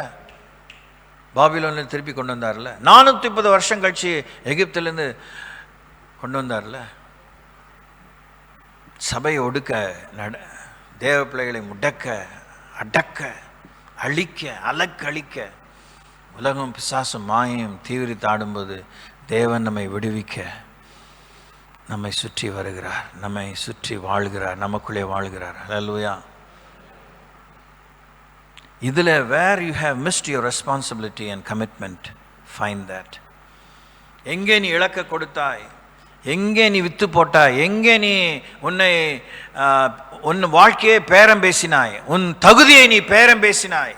பாபிலோன்ல திருப்பி கொண்டு வந்தார்ல. 430 வருஷம் கழிச்சு எகிப்திலேருந்து கொண்டு வந்தார்ல. சபையை ஒடுக்க, தேவ பிள்ளைகளை முடக்க, அடக்க, அழிக்க, அழிக்க, உலகம் பிசாசும் மாயம் தீவிரித்து ஆடும்போது தேவன் நம்மை விடுவிக்க நம்மை சுற்றி வருகிறார், நம்மை சுற்றி வாழ்கிறார், நமக்குள்ளே வாழ்கிறார். ஹல்லேலூயா. இதில் where you have missed your responsibility and commitment, find that. எங்கே நீ இழக்க கொடுத்தாய், எங்கே நீ வித்து போட்டாய், எங்கே நீ உன் வாழ்க்கையை பேரம் பேசினாய், உன் தகுதியை நீ பேரம் பேசினாய்.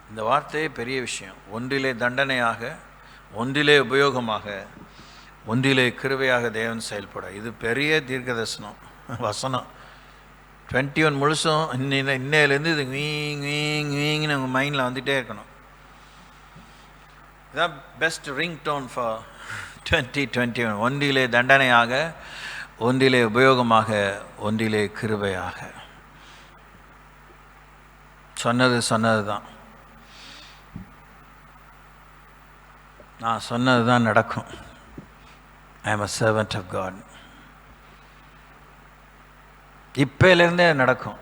இந்த வார்த்தையே பெரிய விஷயம். ஒன்றிலே தண்டனையாக, ஒன்றிலே உபயோகமாக, ஒன்றிலே கிருபையாக தேவன் செயல்பட. இது பெரிய தீர்க்கதரிசனம் வசனம். 21 முழுசும் இன்னையிலேருந்து இது வீங்னு உங்கள் மைண்டில் வந்துகிட்டே இருக்கணும். இதுதான் பெஸ்ட் ரிங் டோன் ஃபார் 2021. ஒன்றிலே தண்டனையாக, ஒன்றிலே உபயோகமாக, ஒன்றிலே கிருபையாக. சொன்னது தான். நான் சொன்னது தான் நடக்கும். I am a servant of God. இப்பையிலிருந்தே நடக்கும்,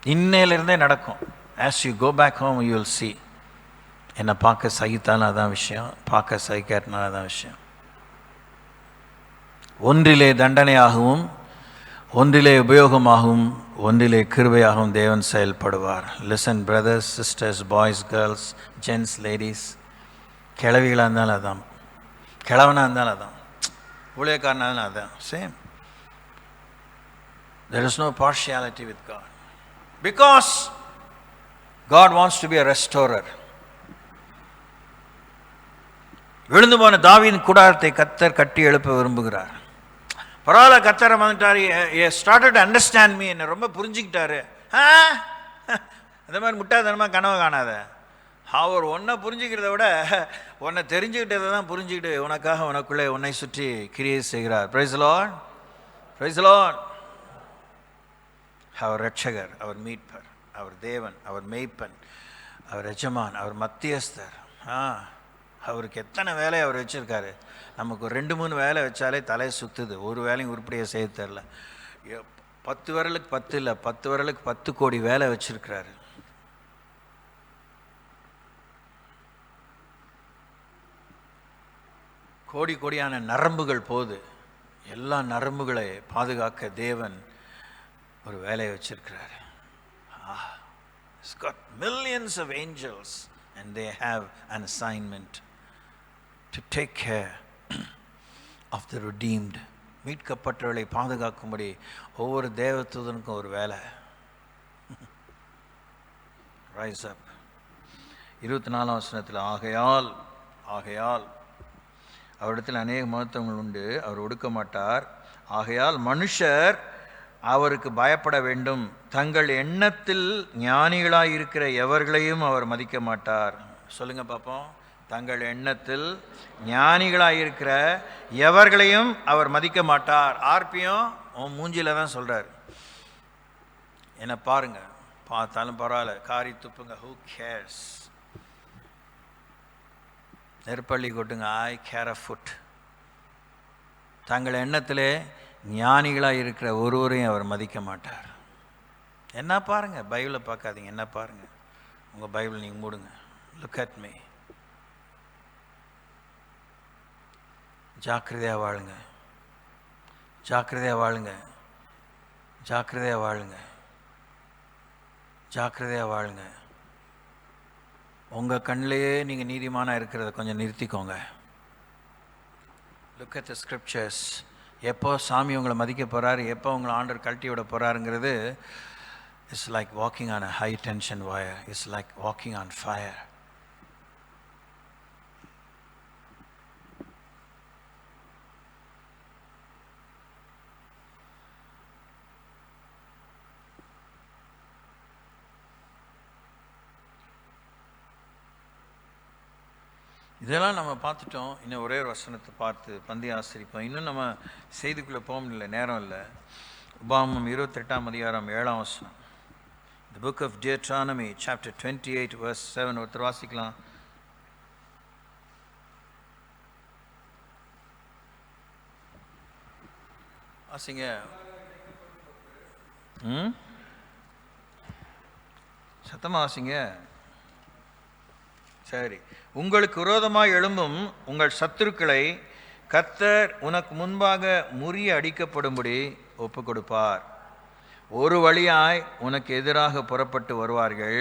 இன்னையிலிருந்தே நடக்கும். As you go back home you will see. என்னை பார்க்க சகித்தாலும் அதான் விஷயம், பார்க்க சகிக்காட்டினாலும் அதான் விஷயம். ஒன்றிலே தண்டனையாகவும் ஒன்றிலே உபயோகமாகவும் ஒன்றிலே கிருபையாகவும் தேவன் செயல்படுவார். Listen brothers, sisters, boys, girls, gents, ladies. கிழவிகளாக இருந்தாலும் அதான், கிழவனாக இருந்தாலும் அதான், ஊழியக்காரனாக இருந்தாலும் அதான், same. There is no partiality with God. Because God wants to be a restorer. விழுந்து போன தாவீதின் கூடாரத்தை கர்த்தர் கட்டி எழுப்ப விரும்புகிறார். பரவாயில்ல, கர்த்தரை வந்துட்டார், ஸ்டார்டட் டு அண்டர்ஸ்டாண்ட் மீ, என்னை ரொம்ப புரிஞ்சுக்கிட்டாரு. அந்த மாதிரி முட்டாள்தனமாக கனவு காணாத. அவர் ஒன்றை புரிஞ்சுக்கிறத விட உன்னை தெரிஞ்சுக்கிட்டதை தான் புரிஞ்சுக்கிட்டு உனக்காக உனக்குள்ளே உன்னை சுற்றி கிரியை செய்கிறார். Praise the Lord, praise the Lord. அவர் ரட்சகர், அவர் மீட்பர், அவர் தேவன், அவர் மேய்ப்பன், அவர் எஜமான், அவர் மத்தியஸ்தர். அவருக்கு எத்தனை வேலையை அவர் வச்சுருக்காரு. நமக்கு ஒரு 2-3 வேலை வச்சாலே தலையை சுற்றுது, ஒரு வேலையும் உருப்படியாக செய்ய தெரில. 10 விரலுக்கு 10 இல்லை, 10 விரலுக்கு 10 கோடி வேலை வச்சுருக்கிறாரு. கோடி கோடியான நரம்புகள் போகுது, எல்லா நரம்புகளை பாதுகாக்க தேவன் ஒரு வேலையை வச்சிருக்கிறாரு. It's got millions of angels and they have an assignment to take care of the redeemed. மீட்கப்பட்டவர்களை பாதுகாக்கும்படி ஒவ்வொரு தேவதூதனுக்கும் ஒரு வேலை. ரைஸ் அப். 24ஆம் வசனத்தில் ஆகையால் அவரிடத்தில் அநேக மகத்துவங்கள் உண்டு, அவர் ஒடுக்க மாட்டார். ஆகையால் மனுஷர் அவருக்கு பயப்பட வேண்டும். தங்கள் எண்ணத்தில் ஞானிகளாக இருக்கிற எவர்களையும் அவர் மதிக்க மாட்டார். சொல்லுங்க பார்ப்போம். தங்கள் எண்ணத்தில் ஞானிகளாக இருக்கிற எவர்களையும் அவர் மதிக்க மாட்டார். ஆர்பியும் உன் மூஞ்சில தான் சொல்கிறார். என்னை பாருங்க, பார்த்தாலும் பரவாயில்ல, காரி துப்புங்க, ஹூ கேர்ஸ். நெருப்பள்ளி கொட்டுங்க, ஐ கேர் அ ஃபுட். தங்கள் எண்ணத்திலே ஞானிகளாக இருக்கிற ஒருவரையும் அவர் மதிக்க மாட்டார். என்ன பாருங்கள், பைபிளை பார்க்காதீங்க, என்ன பாருங்கள், உங்கள் பைபிள் நீங்கள் மூடுங்க. Look at me. ஜாக்கிரதையாக வாழுங்க, ஜாக்கிரதையாக வாழுங்க, ஜாக்கிரதையாக வாழுங்க, ஜாக்கிரதையாக வாழுங்க. உங்கள் கண்ணிலேயே நீங்கள் நீதிமானாக இருக்கிறத கொஞ்சம் நிறுத்திக்கோங்க. Look at the scriptures. எப்போ சாமி உங்களை மதிக்க போகிறாரு, எப்போ உங்களை ஆண்டவர் கழட்டி விட போகிறாருங்கிறது it's like walking on a high tension wire. It's like walking on fire. இதெல்லாம் நம்ம பார்த்துட்டோம். இன்னும் ஒரே ஒரு வசனத்தை பார்த்து பந்தய ஆசிரிப்போம். இன்னும் நம்ம செய்திக்குள்ளே போக முடியல, நேரம் இல்லை. உபாகமம் 28ஆம் அதிகாரம் 7ஆம் வசனம். The book of Deuteronomy chapter 28 verse 7. ஒருத்தர் வாசிக்கலாம். வாசிங்க. சத்தமாக வாசிங்க. சரி. உங்களுக்கு விரோதமாக எழும்பும் உங்கள் சத்துருக்களை கர்த்தர் உனக்கு முன்பாக முறிய அடிக்கப்படும்படி ஒப்பு கொடுப்பார். ஒரு வழியாய் உனக்கு எதிராக புறப்பட்டு வருவார்கள்,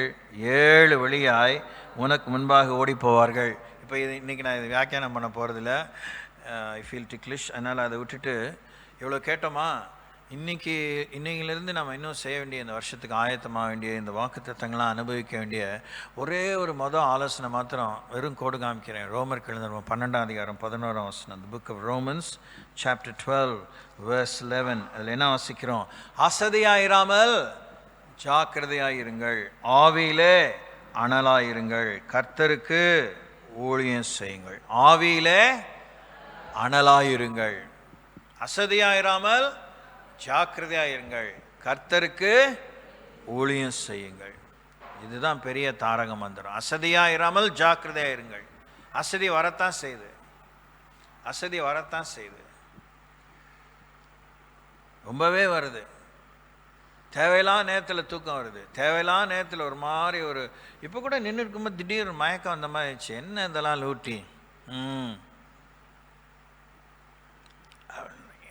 7 வழியாய் உனக்கு முன்பாக ஓடி போவார்கள். இப்போ இன்றைக்கி நான் இது வியாக்கியானம் பண்ண போகிறதில்ல, ஐ ஃபீல் டிக்லிஷ். அதனால் அதை விட்டுட்டு இவ்வளோ கேட்டோமா, இன்னையிலேருந்து நம்ம இன்னும் செய்ய வேண்டிய, இந்த வருஷத்துக்கு ஆயத்தமாக வேண்டிய, இந்த வாக்குத்தத்தங்களாம் அனுபவிக்க வேண்டிய ஒரே ஒரு ஆலோசனை மாத்திரம் வெறும் கோடு காமிக்கிறேன். ரோமருக்கு எழுதின 12ஆம் அதிகாரம் 11ஆம் வசனம். The book of Romans chapter 12 verse 11. அதில் என்ன வாசிக்கிறோம்? அசதியாயிராமல் ஜாக்கிரதையாயிருங்கள், ஆவியிலே அனலாயிருங்கள், கர்த்தருக்கு ஊழியம் செய்யுங்கள். ஆவியிலே அனலாயிருங்கள், அசதியாயிராமல் ஜாக்கிரதையாயிருங்கள், கர்த்தருக்கு ஊழியம் செய்யுங்கள். இதுதான் பெரிய தாரக மந்திரம். அசதியாயிராமல் ஜாக்கிரதையாயிருங்கள். அசதி வரத்தான் செய்யுது. அசதி வரத்தான் செய்யுது, ரொம்பவே வருது. தேவையில்லாத நேரத்தில் தூக்கம் வருது, தேவையில்லாத நேரத்தில் ஒரு மாதிரி ஒரு இப்போ கூட நின்று இருக்கும்போது திடீர்னு மயக்கம் அந்த மாதிரி ஆயிடுச்சு. என்ன இதெல்லாம் லூட்டி,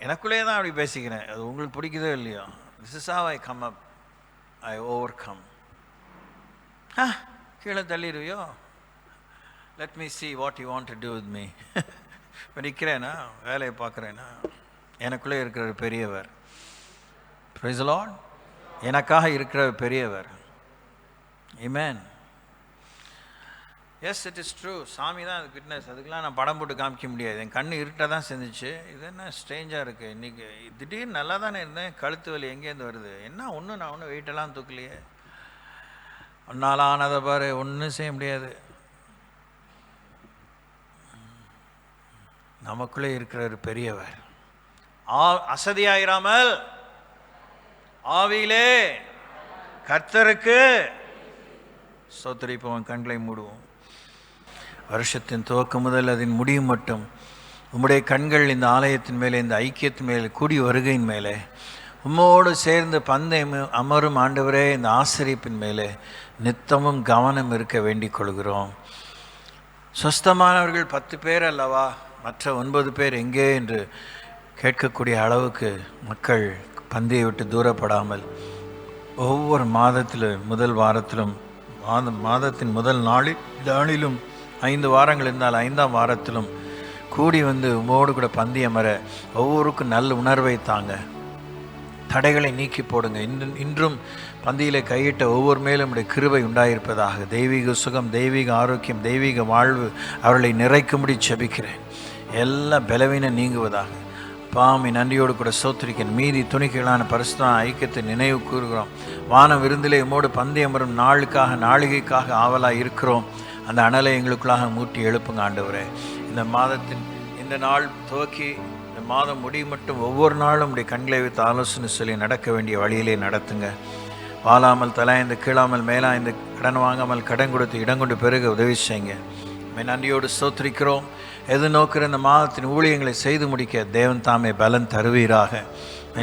எனக்குள்ளே தான் அப்படி பேசிக்கிறேன். அது உங்களுக்கு பிடிக்குதோ இல்லையோ. This is how I come up, I overcome. கீழே தள்ளிடுவியோ, let me see what you want to do with me. இப்போ நிற்கிறேன்னா, வேலையை பார்க்குறேன்னா, எனக்குள்ளே இருக்கிற பெரியவர், பிரைஸ் தி லார்ட், எனக்காக இருக்கிற பெரியவர். Amen. Yes, it is true. சாமி தான் அது விட்னஸ். அதுக்கெலாம் நான் படம் போட்டு காமிக்க முடியாது. என் கண்ணு இருட்டாக தான் செஞ்சிச்சு. இது என்ன ஸ்ட்ரேஞ்சாக இருக்குது, இன்றைக்கி திடீர்னு நல்லா தானே இருந்தேன், கழுத்து வலி எங்கேருந்து வருது, என்ன ஒன்றும் நான் ஒன்றும் வெயிட்டெல்லாம் தூக்கலையே, ஒன்றால் ஆனதை பாரு, ஒன்றும் செய்ய முடியாது. நமக்குள்ளே இருக்கிற ஒரு பெரியவர். அசதியாயிராமல் ஆவியிலே கர்த்தருக்கு ஸ்தோத்திரிப்போம். கண்களை மூடுவோம். வருஷத்தின் துவக்கம் முதல் அதன் முடியும் மட்டும் உம்முடைய கண்கள் இந்த ஆலயத்தின் மேலே, இந்த ஐக்கியத்தின் மேலே, கூடி வருகையின் மேலே, உம்மோடு சேர்ந்து பந்தை அமரும் ஆண்டவரே, இந்த ஆசிரியப்பின் மேலே நித்தமும் கவனம் இருக்க வேண்டிக் கொள்கிறோம். சொஸ்தமானவர்கள் 10 பேர் அல்லவா, மற்ற 9 பேர் எங்கே என்று கேட்கக்கூடிய அளவுக்கு மக்கள் பந்தியை விட்டு தூரப்படாமல் ஒவ்வொரு மாதத்திலும் முதல் வாரத்திலும் மாதத்தின் முதல் நாளிலும் 5 வாரங்கள் இருந்தால் 5ஆம் வாரத்திலும் கூடி வந்து உமோடு கூட பந்தி அமர ஒவ்வொருக்கும் நல்ல உணர்வை தாங்க, தடைகளை நீக்கி போடுங்க. இன்றும் பந்தியில் கையிட்ட ஒவ்வொரு மேலும் உடைய கிருபை உண்டாயிருப்பதாக. தெய்வீக சுகம், தெய்வீக ஆரோக்கியம், தெய்வீக வாழ்வு அவர்களை நிறைக்கும்படி ஜெபிக்கிறேன். எல்லா பலவீனம் நீங்குவதாக. பாமி நன்றியோடு கூட சோத்திரிக்கிறேன். மீதி துணிக்கைகளான பரிசுத்தமான ஐக்கியத்தை நினைவு கூறுகிறோம். வான விருந்திலே உம்மோடு பந்தி அமரும் நாளுக்காக, நாளிகைக்காக ஆவலாக இருக்கிறோம். அந்த அனலை எங்களுக்குள்ளாக மூட்டி எழுப்புங்க ஆண்டவரே. இந்த மாதத்தின் இந்த நாள் துவக்கி இந்த மாதம் முடியும் மட்டும் ஒவ்வொரு நாளும் உடைய கண்களை வைத்து ஆலோசனை சொல்லி நடக்க வேண்டிய வழியிலே நடத்துங்க. வாழாமல் தலாய்ந்து கீழாமல் மேலாய்ந்து கடன் வாங்காமல் கடன் கொடுத்து இடம் கொண்டு பெருக உதவி செய்யுங்க. நன்றியோடு ஸ்தோத்திரிக்கிறோம். எது நோக்கிற இந்த மாதத்தின் ஊழியங்களை செய்து முடிக்க தேவன் தாமே பலன் தருவீராக.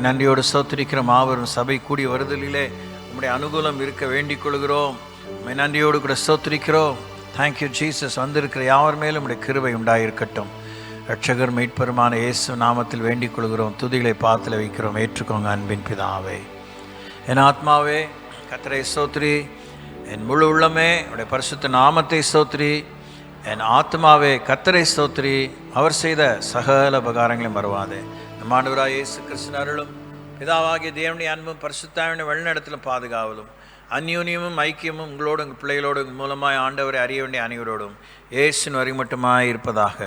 நன்றியோடு ஸ்தோத்திரிக்கிற மாபெரும் சபை கூடி வருதலிலே உம்முடைய அனுகூலம் இருக்க வேண்டிக் கொள்கிறோம். நன்றியோடு கூட ஸ்தோத்திரிக்கிறோம். Thank you Jesus. வந்திருக்கிற யாவர் மேலும் உம்முடைய கிருபை உண்டாயிருக்கட்டும். ரட்சகர் மீட்பெருமான இயேசு நாமத்தில் வேண்டிக் கொள்கிறோம். துதிகளை பாத்தில் வைக்கிறோம். ஏற்றுக்கோங்க அன்பின் பிதாவே. என் ஆத்மாவே கர்த்தரை ஸ்தோத்திரி, என் முழு உள்ளமே உடைய பரிசுத்த நாமத்தை ஸ்தோத்திரி. என் ஆத்மாவே கர்த்தரை ஸ்தோத்திரி, அவர் செய்த சகல உபகாரங்களையும் மறவாதே. நம் ஆண்டவராகிய இயேசு கிறிஸ்துவின் அருளும் பிதாவாகிய தேவனுடைய அன்பும் பரிசுத்தாவின் வழிநடத்தலும் பாதுகாவலும் அந்யோன்யமும் ஐக்கியமும் உங்களோடு உங்கள் பிள்ளைகளோடு மூலமாய் ஆண்டவரை அறிய வேண்டிய அனைவரோடும் இயேசுவின் வரி மட்டுமாய் இருப்பதாக.